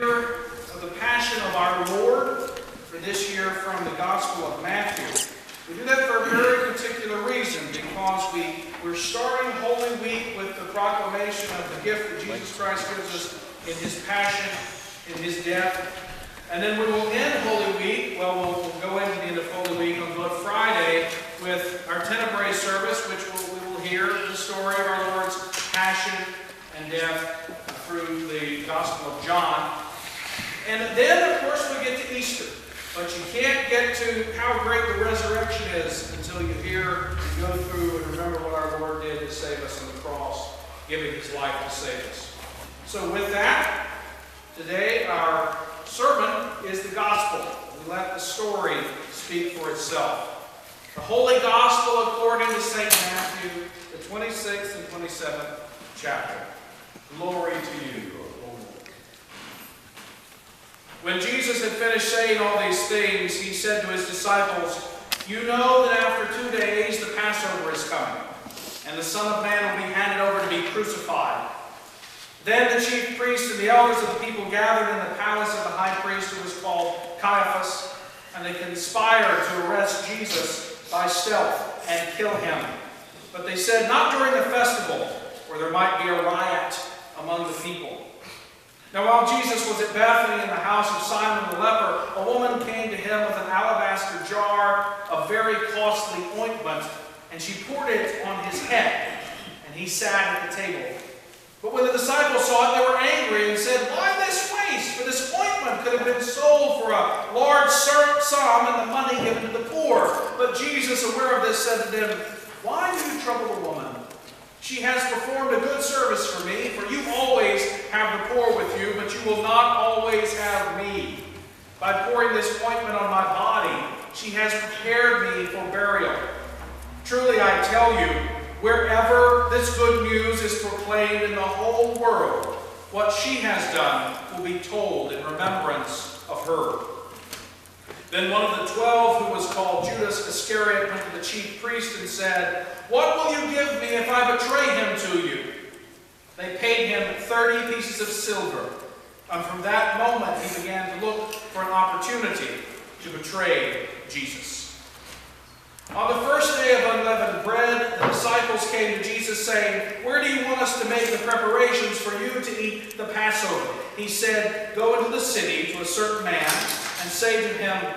Of the Passion of our Lord for this year from the Gospel of Matthew. We do that for a very particular reason, because we're starting Holy Week with the proclamation of the gift that Jesus Christ gives us in His Passion, in His death. And then we will end Holy Week, we'll go into the end of Holy Week on Good Friday with our Tenebrae service, which we will hear the story of our Lord's Passion and death through the Gospel of John. And then, of course, we get to Easter. But you can't get to how great the resurrection is until you hear and go through and remember what our Lord did to save us on the cross, giving His life to save us. So with that, today our sermon is the Gospel. We let the story speak for itself. The Holy Gospel according to St. Matthew, the 26th and 27th chapter. Glory to you, O Lord. When Jesus had finished saying all these things, He said to His disciples, "You know that after 2 days the Passover is coming, and the Son of Man will be handed over to be crucified." Then the chief priests and the elders of the people gathered in the palace of the high priest, who was called Caiaphas, and they conspired to arrest Jesus by stealth and kill Him. But they said, "Not during the festival, or there might be a riot among the people." Now while Jesus was at Bethany in the house of Simon the leper, a woman came to Him with an alabaster jar of very costly ointment, and she poured it on His head, and He sat at the table. But when the disciples saw it, they were angry and said, "Why this waste? For this ointment could have been sold for a large sum and the money given to the poor." But Jesus, aware of this, said to them, "Why do you trouble the woman? She has performed a good service for me, for you always have the poor with you, but you will not always have me. By pouring this ointment on my body, she has prepared me for burial. Truly I tell you, wherever this good news is proclaimed in the whole world, what she has done will be told in remembrance of her." Then one of the 12, who was called Judas Iscariot, went to the chief priest and said, "What will you give me if I betray him to you?" They paid him 30 pieces of silver, and from that moment he began to look for an opportunity to betray Jesus. On the first day of unleavened bread, the disciples came to Jesus saying, "Where do you want us to make the preparations for you to eat the Passover?" He said, "Go into the city to a certain man and say to him,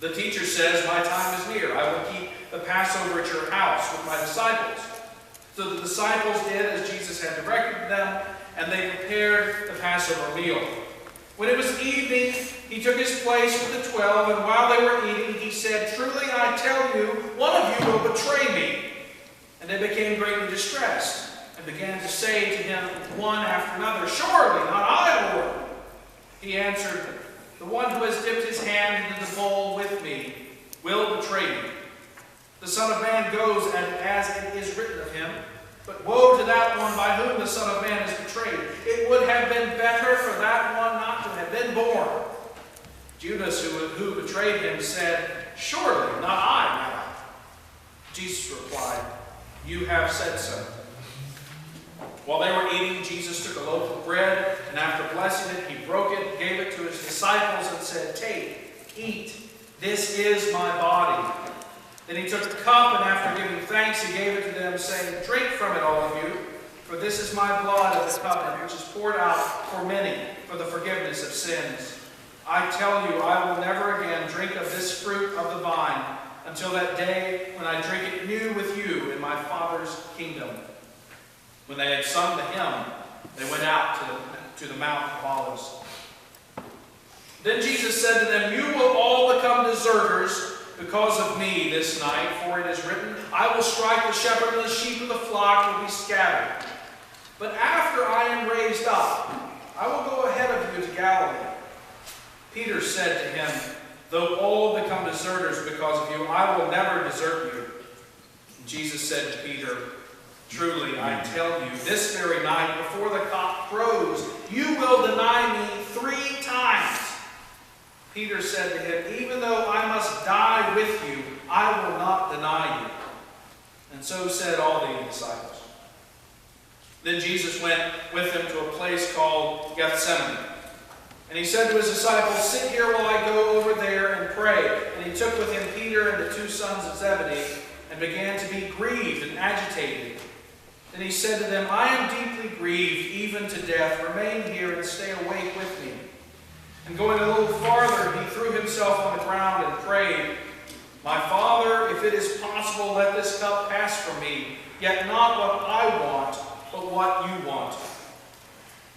'The teacher says, my time is near. I will keep the Passover at your house with my disciples.'" So the disciples did as Jesus had directed them, and they prepared the Passover meal. When it was evening, He took His place with the 12, and while they were eating, He said, "Truly I tell you, one of you will betray me." And they became greatly distressed, and began to say to Him one after another, "Surely not I, Lord." He answered, "The one who has dipped his hand into the bowl with me will betray me. The Son of Man goes as it is written of Him, but woe to that one by whom the Son of Man is betrayed. It would have been better for that one not to have been born." Judas, who betrayed Him, said, "Surely not I, Rabbi." Jesus replied, "You have said so." While they were eating, Jesus took a loaf of bread, and after blessing it, He broke it, gave it to His disciples, and said, "Take, eat, this is my body." Then He took the cup, and after giving thanks, He gave it to them, saying, "Drink from it, all of you, for this is my blood of the covenant, which is poured out for many for the forgiveness of sins. I tell you, I will never again drink of this fruit of the vine until that day when I drink it new with you in my Father's kingdom." When they had sung the hymn, they went out to the Mount of Olives. Then Jesus said to them, "You will all become deserters because of me this night, for it is written, 'I will strike the shepherd, and the sheep of the flock will be scattered.' But after I am raised up, I will go ahead of you to Galilee." Peter said to Him, "Though all become deserters because of you, I will never desert you." And Jesus said to Peter, "Truly, I tell you, this very night, before the cock crows, you will deny me 3 times." Peter said to Him, "Even though I must die with you, I will not deny you." And so said all the disciples. Then Jesus went with them to a place called Gethsemane, And he said to his disciples, "Sit here while I go over there and pray." And he took with him Peter and the two sons of Zebedee, and began to be grieved and agitated. Then he said to them, "I am deeply grieved, even to death. Remain here and stay awake with me." And going a little farther, he threw himself on the ground and prayed, "My Father, if it is possible, let this cup pass from me. Yet not what I want, but what you want."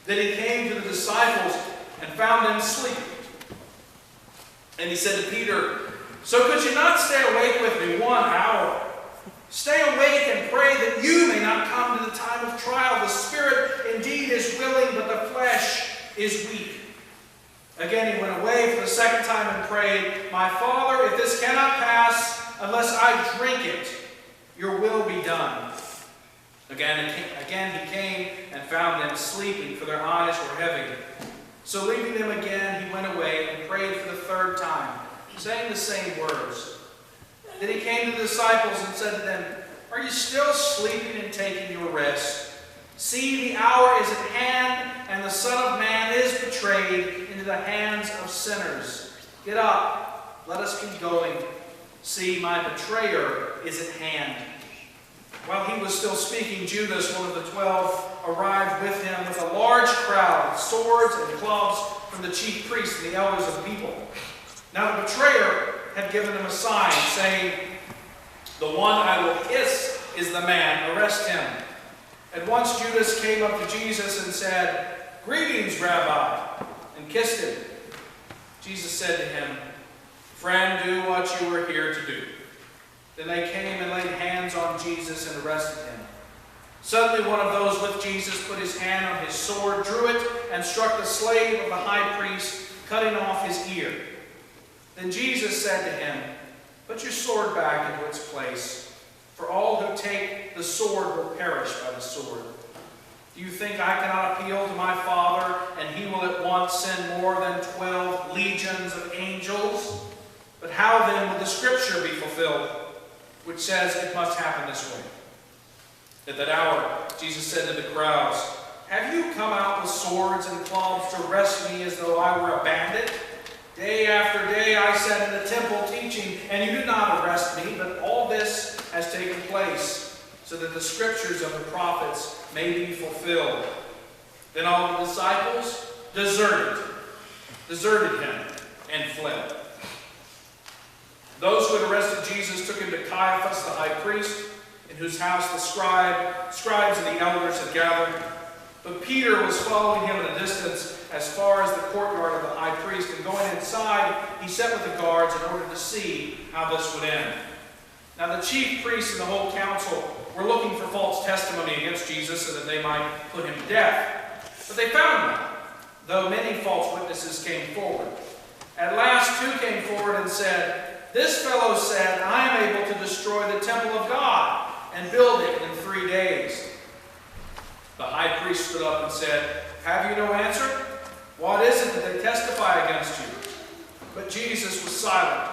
Then he came to the disciples and found them sleeping. And he said to Peter, "So could you not stay awake with me 1 hour? Stay awake and pray that you may not come to the time of trial. The spirit indeed is willing, but the flesh is weak." Again he went away for the second time and prayed, "My Father, if this cannot pass unless I drink it, your will be done." Again he came and found them sleeping, for their eyes were heavy. So leaving them again, he went away and prayed for the third time, saying the same words. Then he came to the disciples and said to them, "Are you still sleeping and taking your rest? See, the hour is at hand, and the Son of Man is betrayed into the hands of sinners. Get up, let us be going. See, my betrayer is at hand." While he was still speaking, Judas, one of the 12, arrived with him with a large crowd, swords and clubs from the chief priests and the elders of the people. Now the betrayer had given him a sign, saying, "The one I will kiss is the man. Arrest him." At once Judas came up to Jesus and said, "Greetings, Rabbi," and kissed him. Jesus said to him, "Friend, do what you were here to do." Then they came and laid hands on Jesus and arrested him. Suddenly one of those with Jesus put his hand on his sword, drew it, and struck the slave of the high priest, cutting off his ear. Then Jesus said to him, "Put your sword back into its place, for all who take the sword will perish by the sword. Do you think I cannot appeal to my Father, and he will at once send more than 12 legions of angels? But how then will the scripture be fulfilled, which says it must happen this way?" At that hour, Jesus said to the crowds, "Have you come out with swords and clubs to arrest me as though I were a bandit? Day after day I sat in the temple teaching, and you did not arrest me, but all this has taken place, so that the scriptures of the prophets may be fulfilled." Then all the disciples deserted him and fled. Those who had arrested Jesus took him to Caiaphas, the high priest, in whose house the scribes and the elders had gathered. But Peter was following him at a distance as far as the courtyard of the high priest, and going inside, he sat with the guards in order to see how this would end. Now the chief priests and the whole council were looking for false testimony against Jesus so that they might put him to death. But they found none, though many false witnesses came forward. At last 2 came forward and said, "This fellow said, I am able to destroy the temple of God and build it in 3 days." The high priest stood up and said, "Have you no answer? What is it that they testify against you?" But Jesus was silent.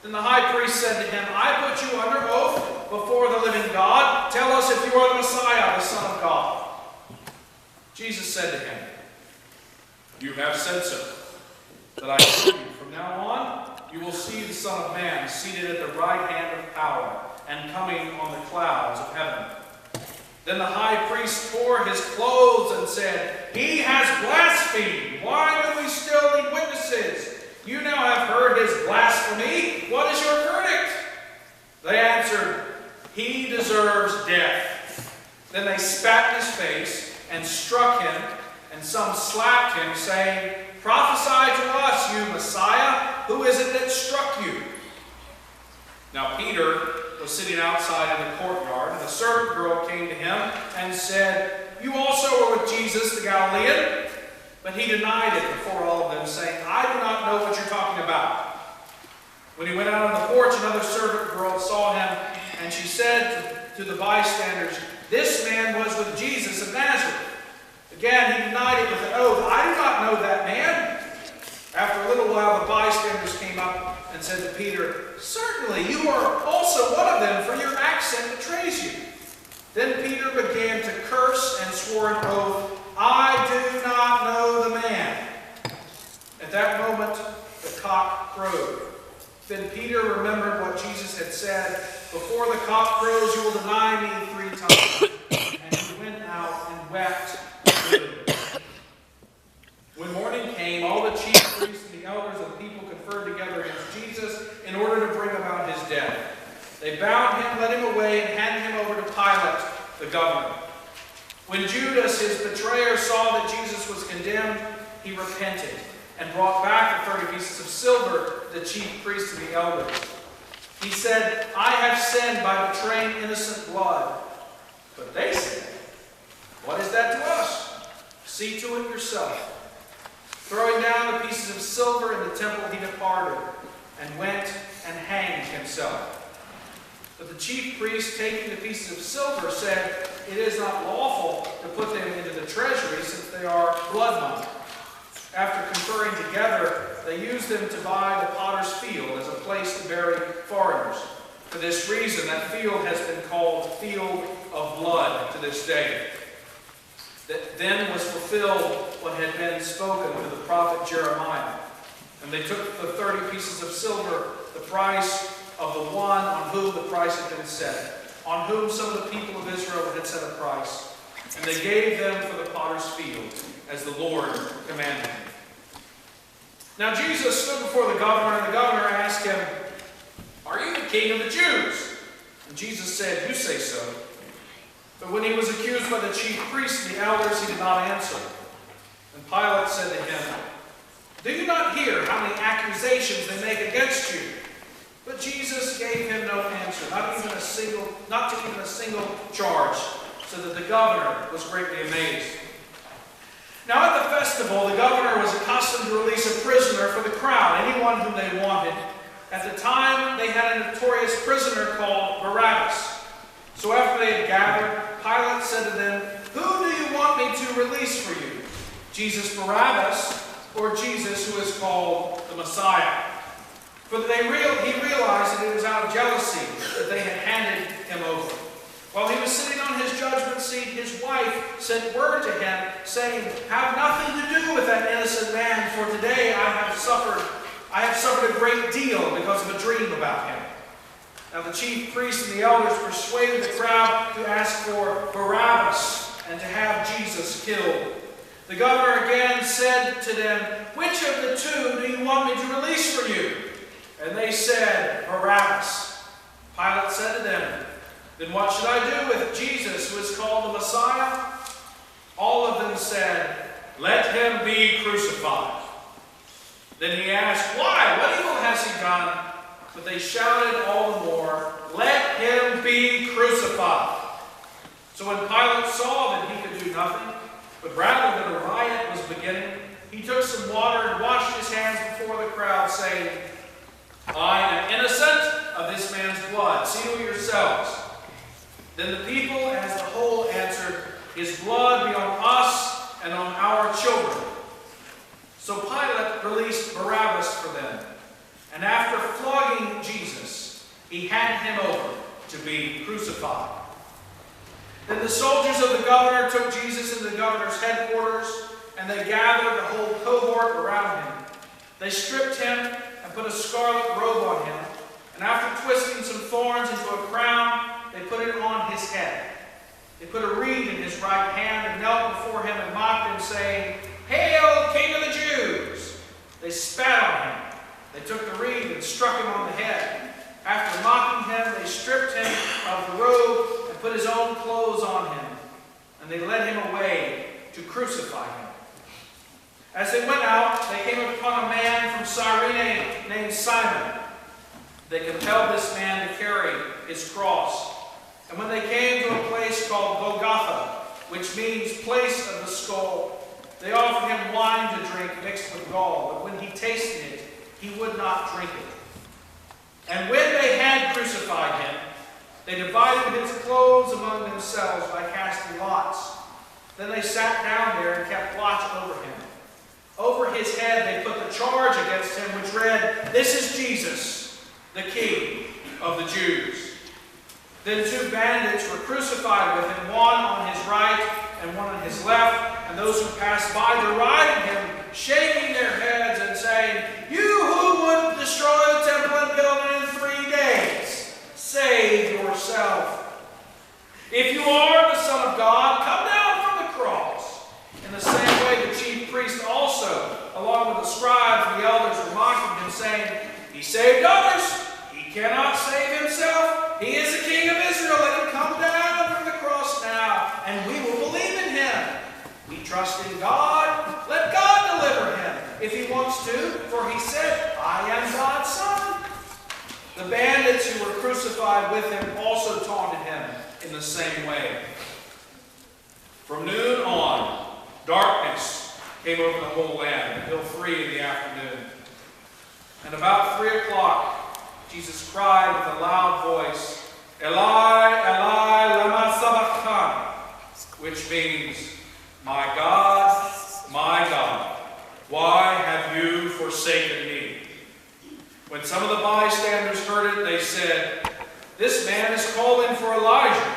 Then the high priest said to him, "I put you under oath before the living God. Tell us if you are the Messiah, the Son of God." Jesus said to him, "You have said so. But I tell you, from now on, you will see the Son of Man seated at the right hand of power and coming on the clouds of heaven." Then the high priest tore his clothes and said, "He has blasphemed. Why do we still need witnesses? You now have heard his blasphemy. What is your verdict?" They answered, "He deserves death." Then they spat in his face and struck him, and some slapped him, saying, "Prophesy to us, you Messiah. Who is it that struck you?" Now Peter was sitting outside in the courtyard, and a servant girl came to him and said, "You also were with Jesus the Galilean?" But he denied it before all of them, saying, "I do not know what you're talking about." When he went out on the porch, another servant girl saw him, and she said to the bystanders, "This man was with Jesus of Nazareth." Again he denied it with an oath, "I do not know that man." After a little while the bystanders came up and said to Peter, "Certainly you are also one of them, for your accent betrays you." Then Peter began to curse and swore an oath, "I do not know the man." At that moment, the cock crowed. Then Peter remembered what Jesus had said, "Before the cock crows, you will deny me 3 times." And he went out and wept bitterly. When morning came, all the chief priests and the elders of the people conferred together against Jesus in order to bring about his death. They bound him, led him away, and handed him over to Pilate, the governor. When Judas, his betrayer, saw that Jesus was condemned, he repented and brought back the 30 pieces of silver to the chief priests and the elders. He said, "I have sinned by betraying innocent blood." But they said, "What is that to us? See to it yourself." Throwing down the pieces of silver in the temple, he departed and went and hanged himself. But the chief priests, taking the pieces of silver, said, "It is not lawful to put them into the treasury, since they are blood money." After conferring together, they used them to buy the potter's field as a place to bury foreigners. For this reason, that field has been called Field of Blood to this day. That then was fulfilled what had been spoken through the prophet Jeremiah. And they took the 30 pieces of silver, the price of the one on whom the price had been set, on whom some of the people of Israel had set a price. And they gave them for the potter's field, as the Lord commanded him. Now Jesus stood before the governor, and the governor asked him, "Are you the king of the Jews?" And Jesus said, "You say so." But when he was accused by the chief priests and the elders, he did not answer. And Pilate said to him, "Do you not hear how many accusations they make against you?" But Jesus gave him no answer, not to even a single charge, so that the governor was greatly amazed. Now at the festival, the governor was accustomed to release a prisoner for the crowd, anyone whom they wanted. At the time, they had a notorious prisoner called Barabbas. So after they had gathered, Pilate said to them, "Who do you want me to release for you? Jesus Barabbas, or Jesus who is called the Messiah?" For he realized that it was out of jealousy that they had handed him over. While he was sitting on his judgment seat, his wife sent word to him, saying, "Have nothing to do with that innocent man, for today I have suffered a great deal because of a dream about him." Now the chief priests and the elders persuaded the crowd to ask for Barabbas and to have Jesus killed. The governor again said to them, "Which of the two do you want me to release for you?" And they said, "Barabbas." Pilate said to them, "Then what should I do with Jesus, who is called the Messiah?" All of them said, "Let him be crucified." Then he asked, "Why? What evil has he done?" But they shouted all the more, "Let him be crucified." So when Pilate saw that he could do nothing, but rather that a riot was beginning, he took some water and washed his hands before the crowd, saying, "I am innocent of this man's blood. See to it yourselves." Then the people as a whole answered, "His blood be on us and on our children." So Pilate released Barabbas for them, and after flogging Jesus, he handed him over to be crucified. Then the soldiers of the governor took Jesus into the governor's headquarters, and they gathered the whole cohort around him. They stripped him and put a scarlet robe on him, and after twisting some thorns into a crown, they put it on his head. They put a reed in his right hand and knelt before him and mocked him, saying, "Hail, King of the Jews!" They spat on him. They took the reed and struck him on the head. After mocking him, they stripped him of the robe and put his own clothes on him. And they led him away to crucify him. As they went out, they came upon a man from Cyrene named Simon. They compelled this man to carry his cross. And when they came to a place called Golgotha, which means place of the skull, they offered him wine to drink mixed with gall. But when he tasted it, he would not drink it. And when they had crucified him, they divided his clothes among themselves by casting lots. Then they sat down there and kept watch over him. Over his head they put the charge against him, which read, "This is Jesus, the King of the Jews." Then 2 bandits were crucified with him, one on his right and one on his left. And those who passed by derided him, shaking their heads and moment the scribes and the elders were mocking him, saying, "He saved others. He cannot save himself. He is the King of Israel. Let him come down from the cross now, and we will believe in him. We trust in God. Let God deliver him if he wants to, for he said, 'I am God's Son.'" The bandits who were crucified with him also taunted him in the same way. From noon on, darkness came over the whole land until 3 in the afternoon. And about 3 o'clock, Jesus cried with a loud voice, "Eli, Eli, lama sabachthani," which means, my God, why have you forsaken me?" When some of the bystanders heard it, they said, "This man is calling for Elijah."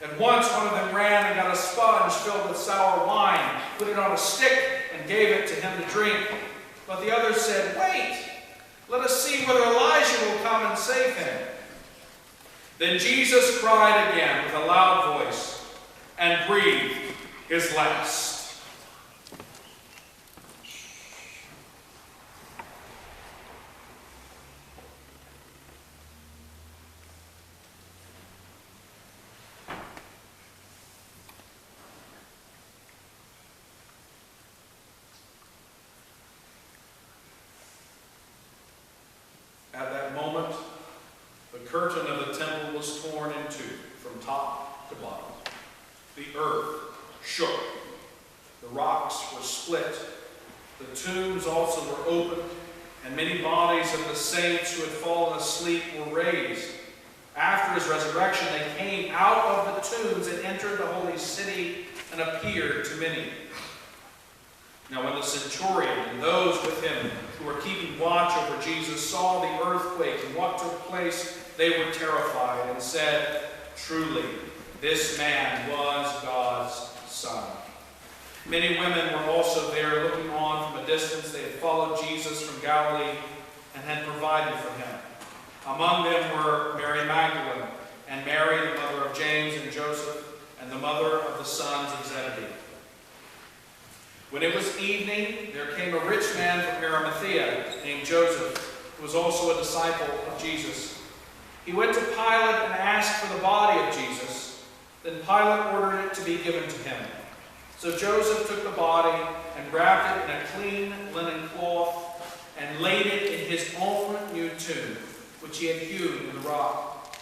At once one of them ran and got a sponge filled with sour wine, put it on a stick, and gave it to him to drink. But the others said, "Wait, let us see whether Elijah will come and save him." Then Jesus cried again with a loud voice and breathed his last. At that moment, the curtain of the temple was torn in two from top to bottom. The earth shook. The rocks were split. The tombs also were opened, and many bodies of the saints who had fallen asleep were raised. After his resurrection, they came out of the tombs and entered the holy city and appeared to many. Now when the centurion and those with him who were keeping watch over Jesus saw the earthquake and what took place, they were terrified and said, "Truly, this man was God's Son." Many women were also there looking on from a distance. They had followed Jesus from Galilee and had provided for him. Among them were Mary Magdalene and Mary, the mother of James and Joseph, and the mother of the sons of Zebedee. When it was evening, there came a rich man from Arimathea named Joseph, who was also a disciple of Jesus. He went to Pilate and asked for the body of Jesus. Then Pilate ordered it to be given to him. So Joseph took the body and wrapped it in a clean linen cloth and laid it in his own new tomb, which he had hewn in the rock.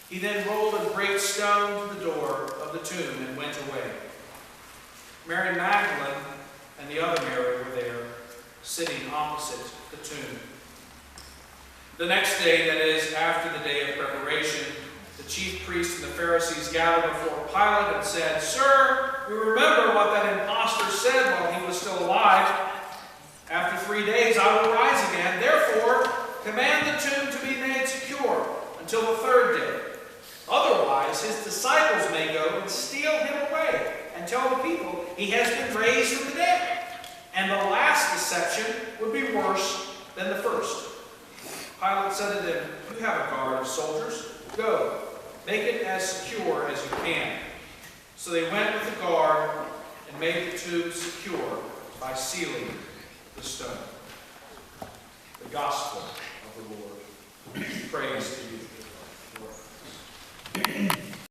He then rolled a great stone to the door of the tomb and went away. Mary Magdalene and the other Mary were there, sitting opposite the tomb. The next day, that is, after the day of preparation, the chief priests and the Pharisees gathered before Pilate and said, "Sir, we remember what that impostor said while he was still alive. After 3 days I will rise again. Therefore, command the tomb to be made secure until the 3rd day. Otherwise, his disciples may go and steal him away and tell the people he has been raised from the dead. And the last deception would be worse than the first." Pilate said to them, "You have a guard of soldiers. Go, make it as secure as you can." So they went with the guard and made the tomb secure by sealing the stone. The Gospel of the Lord. Praise to you,